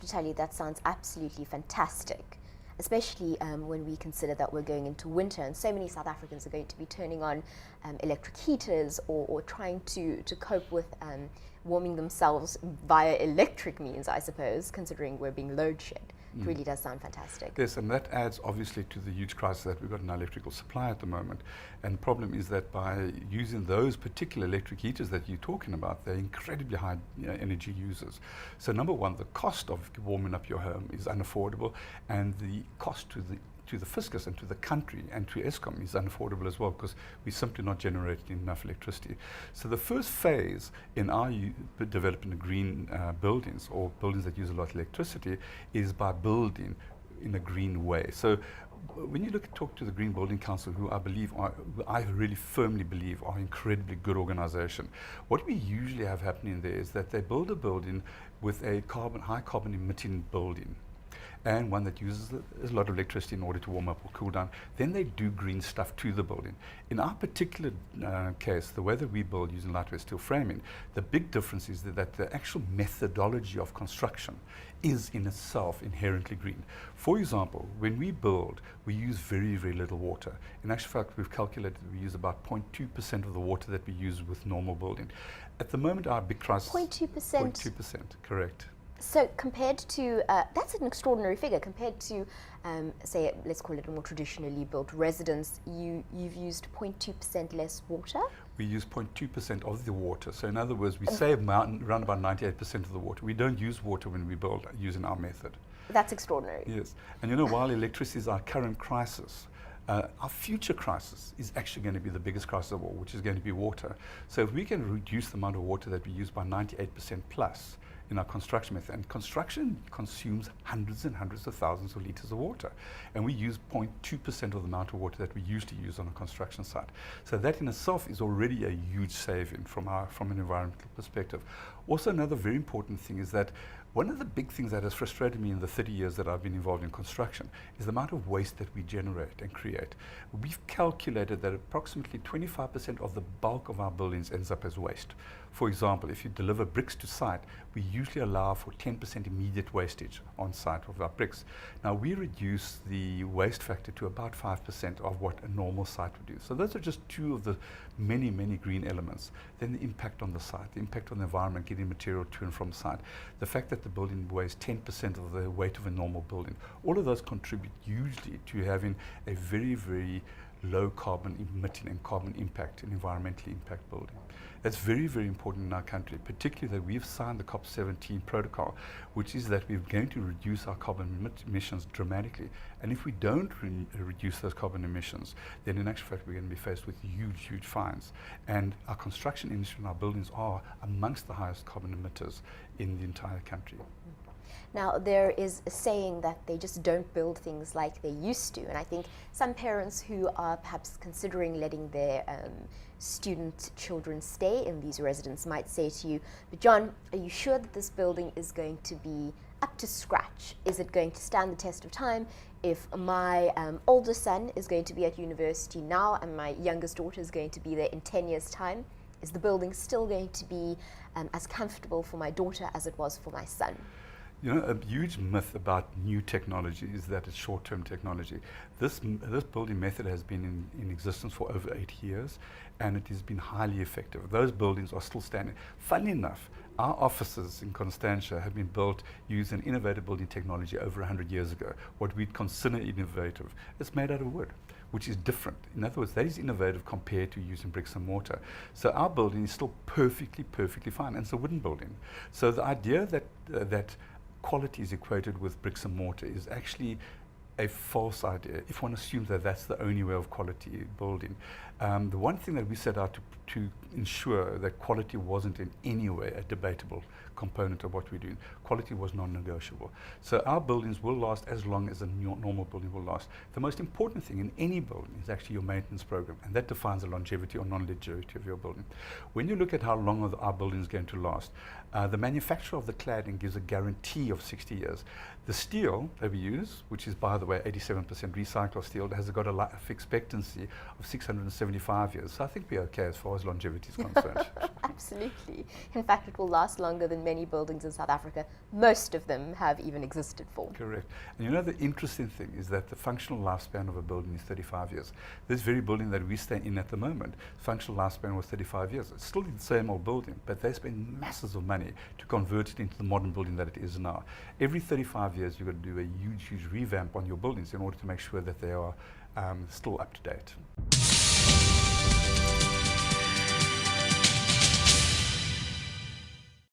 to tell you that sounds absolutely fantastic, especially when we consider that we're going into winter and so many South Africans are going to be turning on electric heaters or trying to cope with warming themselves via electric means, I suppose, considering we're being load shed. It really does sound fantastic. Yes, and that adds obviously to the huge crisis that we've got in our electrical supply at the moment. And the problem is that by using those particular electric heaters that you're talking about, they're incredibly high energy users. So number one, the cost of warming up your home is unaffordable, and the cost to the fiscus and to the country and to Eskom is unaffordable as well, because we're simply not generating enough electricity. So the first phase in our developing the green buildings, or buildings that use a lot of electricity, is by building in a green way. So when you talk to the Green Building Council, who I really firmly believe are an incredibly good organization, what we usually have happening there is that they build a building with a high carbon emitting building, and one that uses a lot of electricity in order to warm up or cool down. Then they do green stuff to the building. In our particular case, the way that we build using lightweight steel framing, the big difference is that the actual methodology of construction is in itself inherently green. For example, when we build, we use very, very little water. In actual fact, we've calculated we use about 0.2% of the water that we use with normal building. At the moment, our big crisis... 0.2%? 0.2%, correct. So compared to, that's an extraordinary figure, compared to, say, let's call it a more traditionally built residence, you've used 0.2% less water? We use 0.2% of the water. So in other words, we save around about 98% of the water. We don't use water when we build using our method. That's extraordinary. Yes. And you know, while electricity is our current crisis, our future crisis is actually going to be the biggest crisis of all, which is going to be water. So if we can reduce the amount of water that we use by 98% plus, in our construction method, and construction consumes hundreds and hundreds of thousands of liters of water, and we use 0.2% of the amount of water that we used to use on a construction site. So that in itself is already a huge saving from an environmental perspective. Also, another very important thing is that one of the big things that has frustrated me in the 30 years that I've been involved in construction is the amount of waste that we generate and create. We've calculated that approximately 25% of the bulk of our buildings ends up as waste. For example, if you deliver bricks to site, we usually allow for 10% immediate wastage on site of our bricks. Now, we reduce the waste factor to about 5% of what a normal site would do. So those are just two of the many, many green elements. Then the impact on the site, the impact on the environment, getting material to and from site, the fact that the building weighs 10% of the weight of a normal building. All of those contribute hugely to having a very, very low carbon emitting and carbon impact and environmentally impact building. That's very, very important in our country, particularly that we've signed the COP17 protocol, which is that we're going to reduce our carbon emissions dramatically. And if we don't reduce those carbon emissions, then in actual fact we're going to be faced with huge, huge fines. And our construction industry and our buildings are amongst the highest carbon emitters in the entire country. Now, there is a saying that they just don't build things like they used to, and I think some parents who are perhaps considering letting their student children stay in these residences might say to you, but John, are you sure that this building is going to be up to scratch? Is it going to stand the test of time? If my older son is going to be at university now and my youngest daughter is going to be there in 10 years' time, is the building still going to be as comfortable for my daughter as it was for my son? You know, a huge myth about new technology is that it's short-term technology. This building method has been in existence for over 8 years, and it has been highly effective. Those buildings are still standing. Funnily enough, our offices in Constantia have been built using innovative building technology over 100 years ago, what we'd consider innovative. It's made out of wood, which is different. In other words, that is innovative compared to using bricks and mortar. So our building is still perfectly, perfectly fine, and it's a wooden building. So the idea that quality is equated with bricks and mortar is actually a false idea if one assumes that that's the only way of quality building. The one thing that we set out to ensure that quality wasn't in any way a debatable component of what we're doing. Quality was non-negotiable. So our buildings will last as long as a normal building will last. The most important thing in any building is actually your maintenance program, and that defines the longevity or non-longevity of your building. When you look at how long our building is going to last, the manufacturer of the cladding gives a guarantee of 60 years. The steel that we use, which is, by the way, 87% recycled steel, has got a life expectancy of 675 years. So I think we're okay as far as longevity is concerned. Absolutely. In fact, it will last longer than many buildings in South Africa. Most of them have even existed for. Correct. And you know, the interesting thing is that the functional lifespan of a building is 35 years. This very building that we stay in at the moment, functional lifespan was 35 years. It's still the same old building, but they spend masses of money to convert it into the modern building that it is now. Every 35 years, you've got to do a huge revamp on your buildings in order to make sure that they are still up to date.